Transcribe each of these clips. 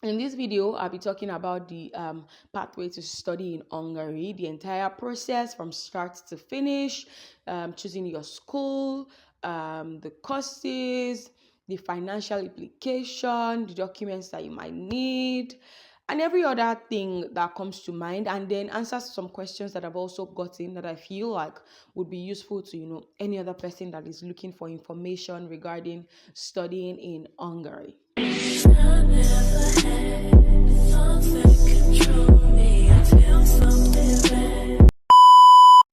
In this video, I'll be talking about the pathway to study in Hungary, the entire process from start to finish, choosing your school, the courses, the financial implication, the documents that you might need, and every other thing that comes to mind, and then answer some questions that I've also gotten that I feel like would be useful to any other person that is looking for information regarding studying in Hungary.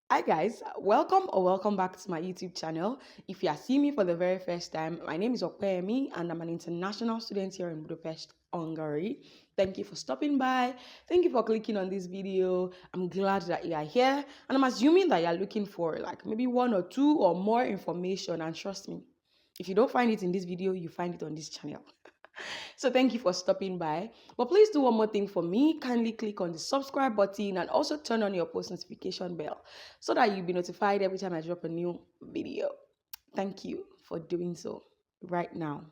Hi guys, welcome back to my YouTube channel. If you are seeing me for the very first time, my name is Opeyemi and I'm an international student here in Budapest, Hungary. Thank you for stopping by. Thank you for clicking on this video. I'm glad that you are here, and I'm assuming that you are looking for like maybe one or two or more information, and trust me, if you don't find it in this video, you find it on this channel. So thank you for stopping by. But please do one more thing for me. Kindly click on the subscribe button and also turn on your post notification bell so that you'll be notified every time I drop a new video. Thank you for doing so right now.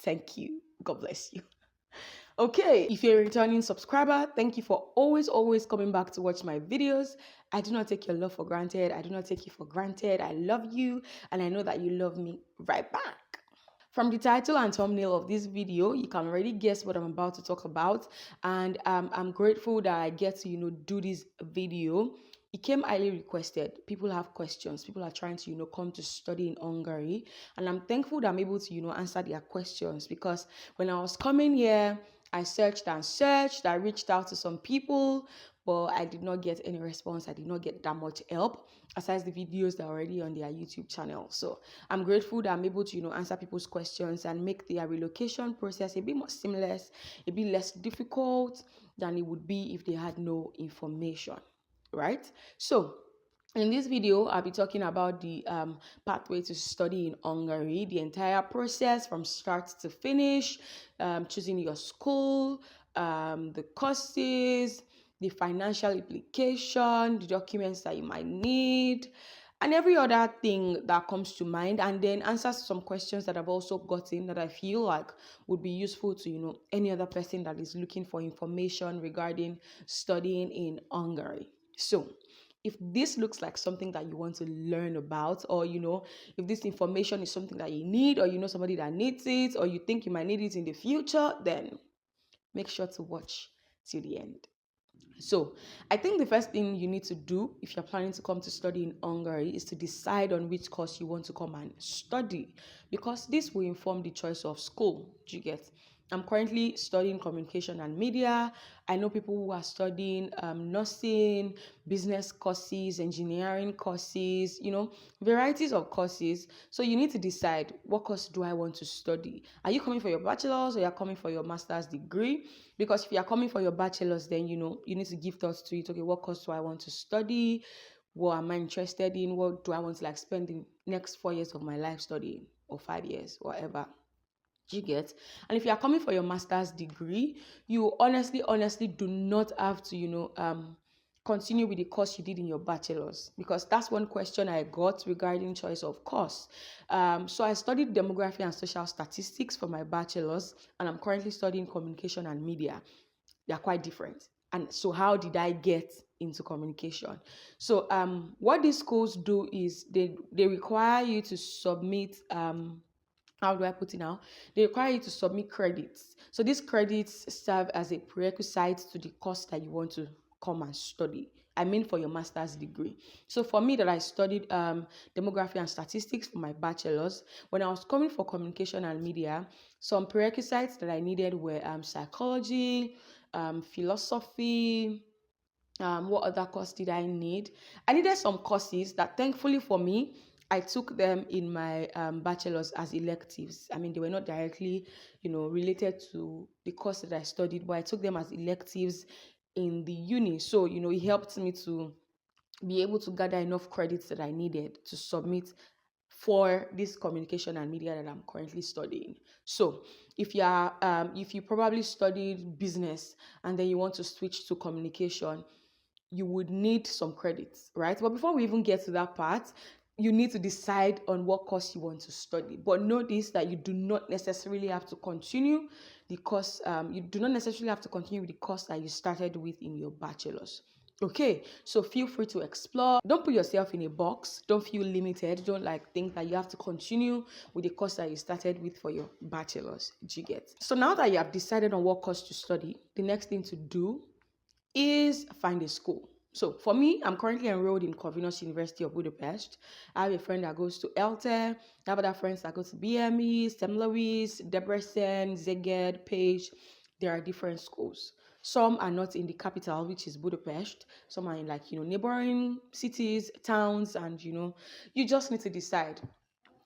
Thank you. God bless you. Okay, if you're a returning subscriber, thank you for always coming back to watch my videos. I do not take your love for granted. I do not take you for granted. I love you, and I know that you love me right back. From the title and thumbnail of this video, you can already guess what I'm about to talk about, and I'm grateful that I get to do this video. It came highly requested. People have questions. People are trying to come to study in Hungary, and I'm thankful that I'm able to answer their questions, because when I was coming here, I searched and searched. I reached out to some people, but I did not get any response. I did not get that much help, aside the videos that are already on their YouTube channel. So I'm grateful that I'm able to answer people's questions and make their relocation process a bit more seamless, a bit less difficult than it would be if they had no information, right? So in this video, I'll be talking about the pathway to study in Hungary, the entire process from start to finish, choosing your school, the courses, the financial implication, the documents that you might need, and every other thing that comes to mind, and then answer some questions that I've also gotten that I feel like would be useful to any other person that is looking for information regarding studying in Hungary. So if this looks like something that you want to learn about, or if this information is something that you need, or somebody that needs it, or you think you might need it in the future, then make sure to watch till the end. So I think the first thing you need to do if you're planning to come to study in Hungary is to decide on which course you want to come and study, because this will inform the choice of school. Do you get? I'm currently studying communication and media. I know people who are studying nursing, business courses, engineering courses, varieties of courses. So you need to decide, what course do I want to study? Are you coming for your bachelor's, or you're coming for your master's degree? Because if you're coming for your bachelor's, then you need to give thoughts to it. Okay, what course do I want to study? What am I interested in? What do I want to spend the next 4 years of my life studying, or 5 years, whatever? Do you get? And if you are coming for your master's degree, you honestly do not have to continue with the course you did in your bachelor's, because that's one question I got regarding choice of course. So I studied demography and social statistics for my bachelor's, and I'm currently studying communication and media. They are quite different. And so how did I get into communication? So what these schools do is they require you to submit how do I put it now? They require you to submit credits. So these credits serve as a prerequisite to the course that you want to come and study. I mean, for your master's degree. So for me, that I studied demography and statistics for my bachelor's, when I was coming for communication and media, some prerequisites that I needed were psychology, philosophy. What other course did I need? I needed some courses that, thankfully for me, I took them in my bachelor's as electives. I mean, they were not directly, related to the course that I studied, but I took them as electives in the uni. So, it helped me to be able to gather enough credits that I needed to submit for this communication and media that I'm currently studying. So if you probably studied business and then you want to switch to communication, you would need some credits, right? But before we even get to that part, you need to decide on what course you want to study. But notice that you do not necessarily have to continue the course. You do not necessarily have to continue with the course that you started with in your bachelor's. Okay, so feel free to explore. Don't put yourself in a box. Don't feel limited. Don't think that you have to continue with the course that you started with for your bachelor's. Do you get? So now that you have decided on what course to study, the next thing to do is find a school. So for me, I'm currently enrolled in Corvinus University of Budapest. I have a friend that goes to ELTE. I have other friends that go to BME, St. Louis, Debrecen, Szeged, Page. There are different schools. Some are not in the capital, which is Budapest. Some are in neighboring cities, towns, and you just need to decide,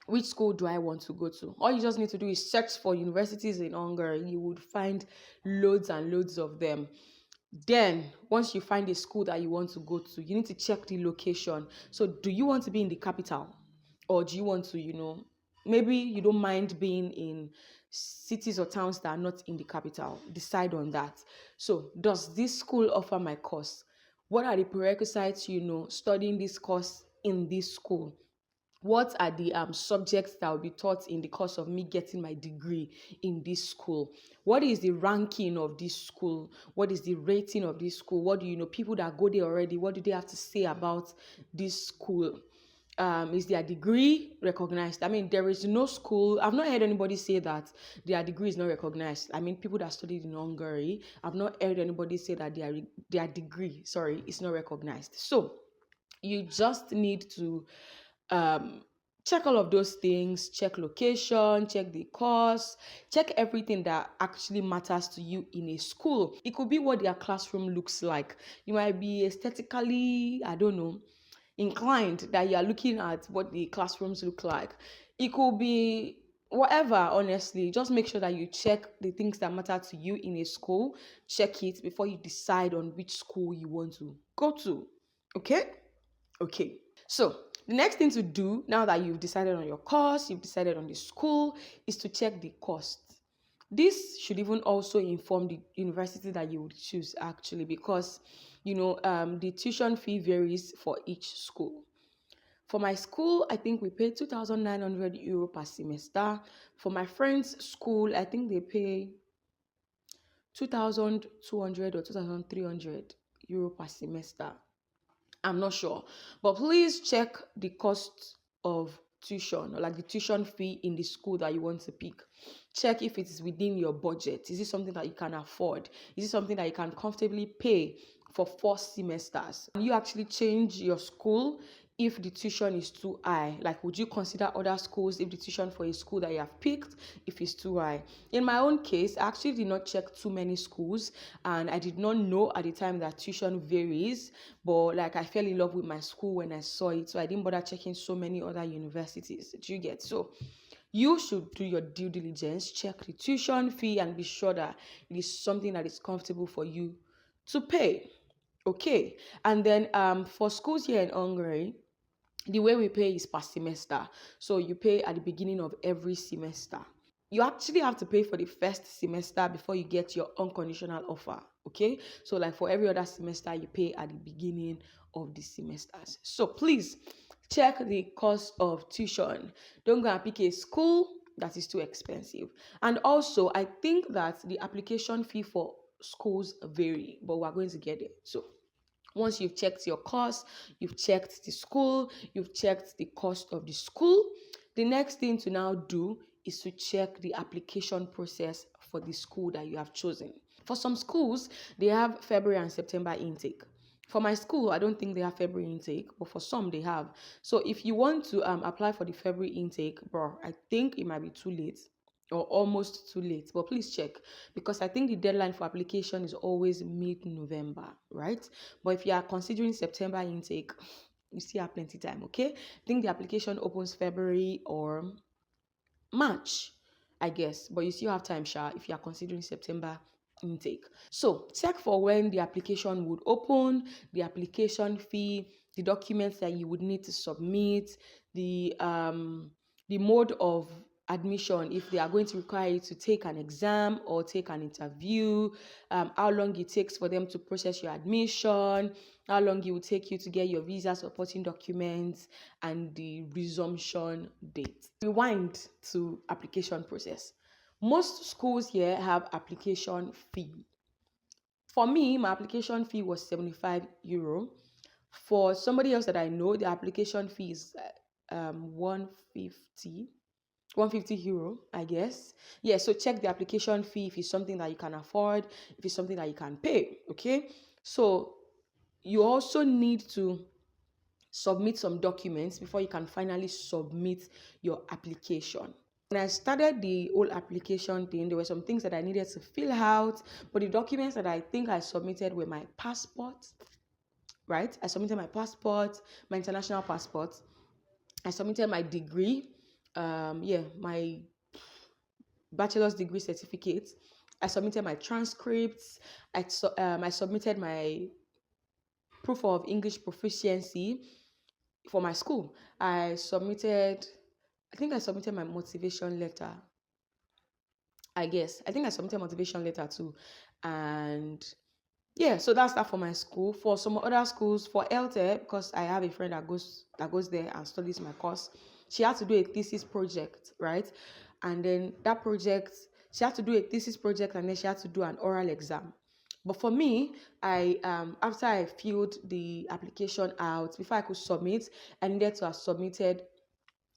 which school do I want to go to? All you just need to do is search for universities in Hungary. You would find loads and loads of them. Then, once you find a school that you want to go to, you need to check the location. So, do you want to be in the capital? Or do you want to, maybe you don't mind being in cities or towns that are not in the capital? Decide on that. So, does this school offer my course? What are the prerequisites, studying this course in this school? What are the subjects that will be taught in the course of me getting my degree in this school? What is the ranking of this school? What is the rating of this school? What do people that go there already, what do they have to say about this school? Is their degree recognized? I mean, there is no school. I've not heard anybody say that their degree is not recognized. I mean, people that studied in Hungary, I've not heard anybody say that their degree, is not recognized. So you just need to check all of those things, check location, check the course, check everything that actually matters to you in a school. It could be what their classroom looks like. You might be aesthetically, inclined that you are looking at what the classrooms look like. It could be whatever, honestly. Just make sure that you check the things that matter to you in a school. Check it before you decide on which school you want to go to. Okay? So the next thing to do, now that you've decided on your course, you've decided on the school, is to check the cost. This should even also inform the university that you would choose, actually, because the tuition fee varies for each school. For my school, I think we pay 2,900 euro per semester. For my friend's school, I think they pay 2,200 or 2,300 euro per semester. I'm not sure, but please check the cost of tuition, or the tuition fee in the school that you want to pick. Check if it is within your budget. Is it something that you can afford? Is it something that you can comfortably pay for 4 semesters? Can you actually change your school if the tuition is too high? Would you consider other schools if the tuition for a school that you have picked, if it's too high? In my own case, I actually did not check too many schools, and I did not know at the time that tuition varies, but I fell in love with my school when I saw it, so I didn't bother checking so many other universities. Do you get? So you should do your due diligence, check the tuition fee, and be sure that it is something that is comfortable for you to pay. Okay, and then for schools here in Hungary, the way we pay is per semester. So you pay at the beginning of every semester. You actually have to pay for the first semester before you get your unconditional offer. Okay, so for every other semester, you pay at the beginning of the semesters. So please check the cost of tuition. Don't go and pick a school that is too expensive. And also, I think that the application fee for schools vary, but we're going to get it. So once you've checked your course, you've checked the school, you've checked the cost of the school, the next thing to now do is to check the application process for the school that you have chosen. For some schools, they have February and September intake. For my school, I don't think they have February intake, but for some they have. So if you want to apply for the February intake, I think it might be too late, or almost too late, but please check, because I think the deadline for application is always mid-November, right? But if you are considering September intake, you still have plenty time. Okay, I think the application opens February or March, I guess, but you still have time, if you are considering September intake. So check for when the application would open, the application fee, the documents that you would need to submit, the mode of admission, if they are going to require you to take an exam or take an interview, how long it takes for them to process your admission, how long it will take you to get your visa supporting documents, and the resumption date. Rewind to application process. Most schools here have application fee. For me, my application fee was €75. For somebody else that I know, the application fee is 150 euro, I guess. Yeah, so check the application fee if it's something that you can afford, if it's something that you can pay, okay? So you also need to submit some documents before you can finally submit your application. When I started the whole application thing, there were some things that I needed to fill out, but the documents that I think I submitted were my passport, right? I submitted my passport, my international passport. I submitted my degree, my bachelor's degree certificate. I submitted my transcripts. I submitted my proof of English proficiency for my school. I think I submitted my motivation letter. I think I submitted motivation letter too. And yeah, so that's that for my school. For some other schools, for ELTE, because I have a friend that goes there and studies my course, she had to do a thesis project, right? And then that project, she had to do a thesis project, and then she had to do an oral exam. But for me, after I filled the application out, before I could submit, I needed to have submitted.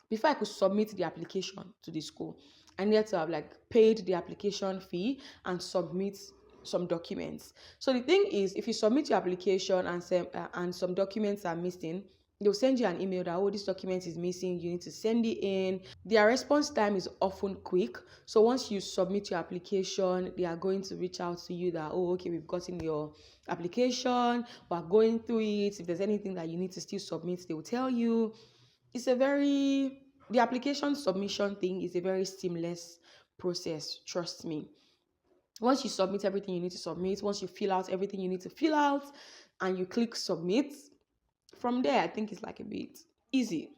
Before I could submit the application to the school, I needed to have paid the application fee and submit some documents. So the thing is, if you submit your application and some documents are missing, they'll send you an email that, this document is missing, you need to send it in. Their response time is often quick. So once you submit your application, they are going to reach out to you that, okay, we've gotten your application, we're going through it. If there's anything that you need to still submit, they will tell you. The application submission thing is a very seamless process, trust me. Once you submit everything you need to submit, once you fill out everything you need to fill out, and you click submit, from there, I think it's a bit easy.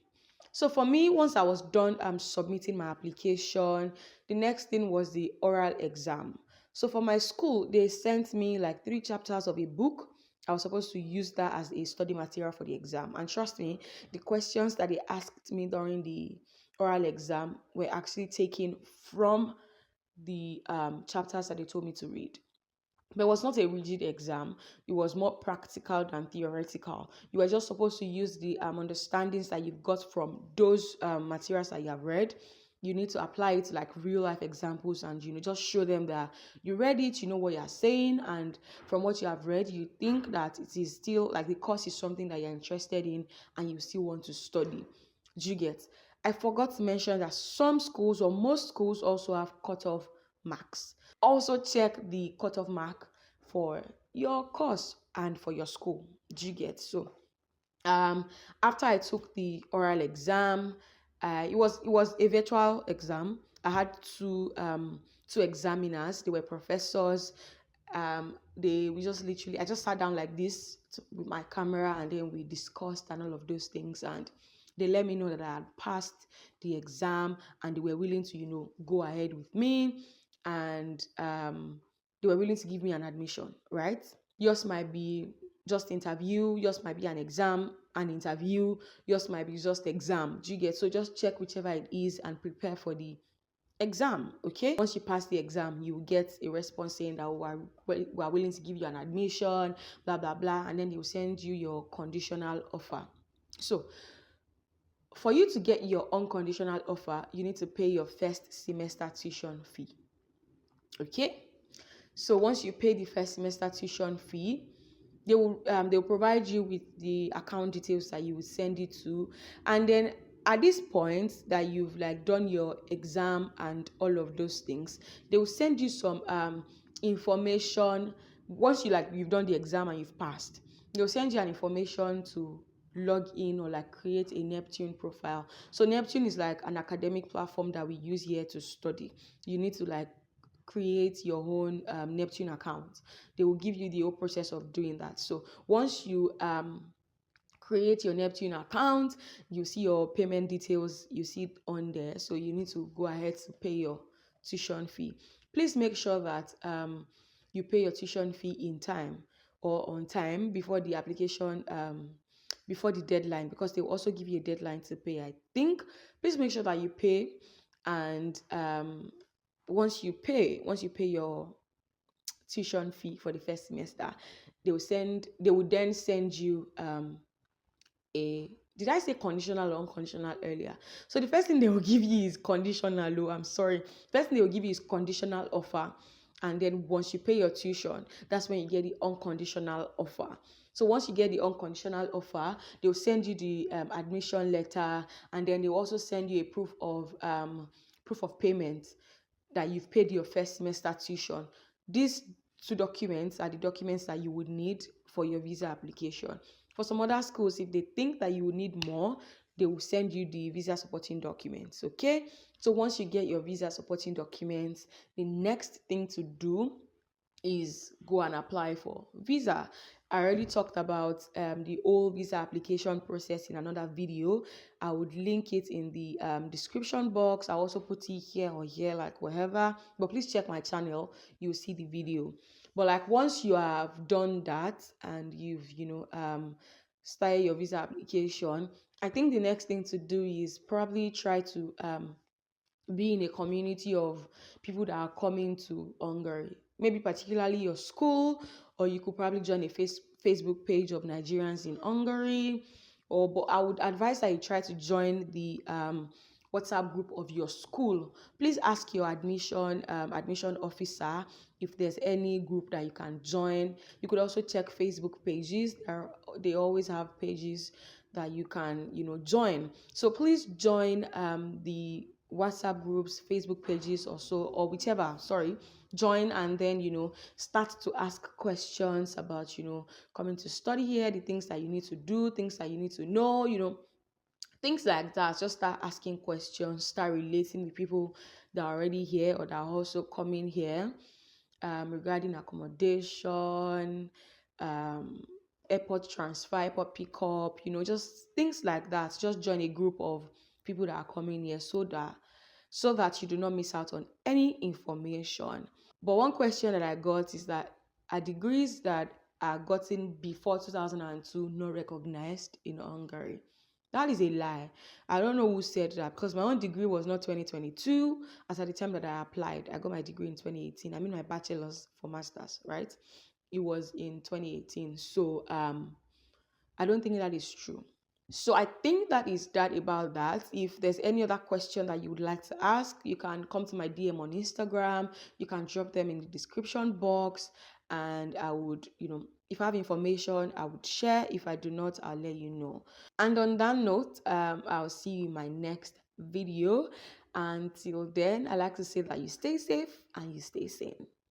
So for me, once I was done submitting my application, the next thing was the oral exam. So for my school, they sent me 3 chapters of a book. I was supposed to use that as a study material for the exam. And trust me, the questions that they asked me during the oral exam were actually taken from the chapters that they told me to read. But it was not a rigid exam. It was more practical than theoretical. You were just supposed to use the understandings that you've got from those materials that you have read. You need to apply it to real life examples, and just show them that you read it, you know what you're saying, and from what you have read, you think that it is still the course is something that you're interested in and you still want to study. Do you get? I forgot to mention that some schools, or most schools, also have cutoff marks. Also check the cutoff mark for your course and for your school. Do you get? So after I took the oral exam, it was a virtual exam. I had two examiners. They were professors. I just sat down like this with my camera, and then we discussed and all of those things, and they let me know that I had passed the exam, and they were willing to go ahead with me, and they were willing to give me an admission, right? Yours might be just interview, yours might be an exam, an interview, yours might be just exam. Do you get? So just check whichever it is and prepare for the exam, okay? Once you pass the exam, you will get a response saying that we are willing to give you an admission, blah, blah, blah, and then they will send you your conditional offer. So for you to get your unconditional offer, you need to pay your first semester tuition fee, okay? So once you pay the first semester tuition fee, they'll provide you with the account details that you will send it to, and then at this point that you've done your exam and all of those things, they will send you some information. Once you've done the exam and you've passed, they'll send you an information to log in or create a Neptune profile. So Neptune is an academic platform that we use here to study. You need to create your own Neptune account. They will give you the whole process of doing that. So once you create your Neptune account. You see your payment details, you see it on there. So you need to go ahead to pay your tuition fee. Please make sure that you pay your tuition fee in time or on time before the application, before the deadline, because they will also give you a deadline to pay, I think. Please make sure that you pay, and once you pay your tuition fee for the first semester, they will then send you did I say conditional or unconditional earlier? So the first thing they will give you is conditional. Oh, I'm sorry. First thing they will give you is conditional offer. And then once you pay your tuition, that's when you get the unconditional offer. So once you get the unconditional offer, they'll send you the admission letter, and then they'll also send you a proof of payment that you've paid your first semester tuition. These two documents are the documents that you would need for your visa application. For some other schools, if they think that you will need more, they will send you the visa supporting documents, okay? So once you get your visa supporting documents, the next thing to do is go and apply for visa. I already talked about the whole visa application process in another video. I would link it in the description box. I'll also put it here or here, like wherever. But please check my channel. You'll see the video. But like once you have done that and you've started your visa application, I think the next thing to do is probably try to be in a community of people that are coming to Hungary. Maybe particularly your school, or you could probably join a Facebook page of Nigerians in Hungary. But I would advise that you try to join the WhatsApp group of your school. Please ask your admission officer if there's any group that you can join. You could also check Facebook pages. They always have pages that you can join. So please join the WhatsApp groups, Facebook pages, or whichever. Join, and then start to ask questions about coming to study here, the things that you need to do, things that you need to know, things like that. Just start asking questions, start relating with people that are already here or that are also coming here, regarding accommodation, airport transfer, airport pickup, just things like that. Just join a group of people that are coming here so that you do not miss out on any information. But one question that I got is that are degrees that are gotten before 2002 not recognized in Hungary? That is a lie. I don't know who said that, because my own degree was not 2022 as at the time that I applied. I got my degree in 2018. I mean my bachelor's for master's, right? It was in 2018. So I don't think that is true. So I think that is that about that. If there's any other question that you would like to ask, you can come to my DM on Instagram. You can drop them in the description box, and I would, if I have information, I would share. If I do not, I'll let you know. And on that note, I'll see you in my next video. Until then, I like to say that you stay safe and you stay sane.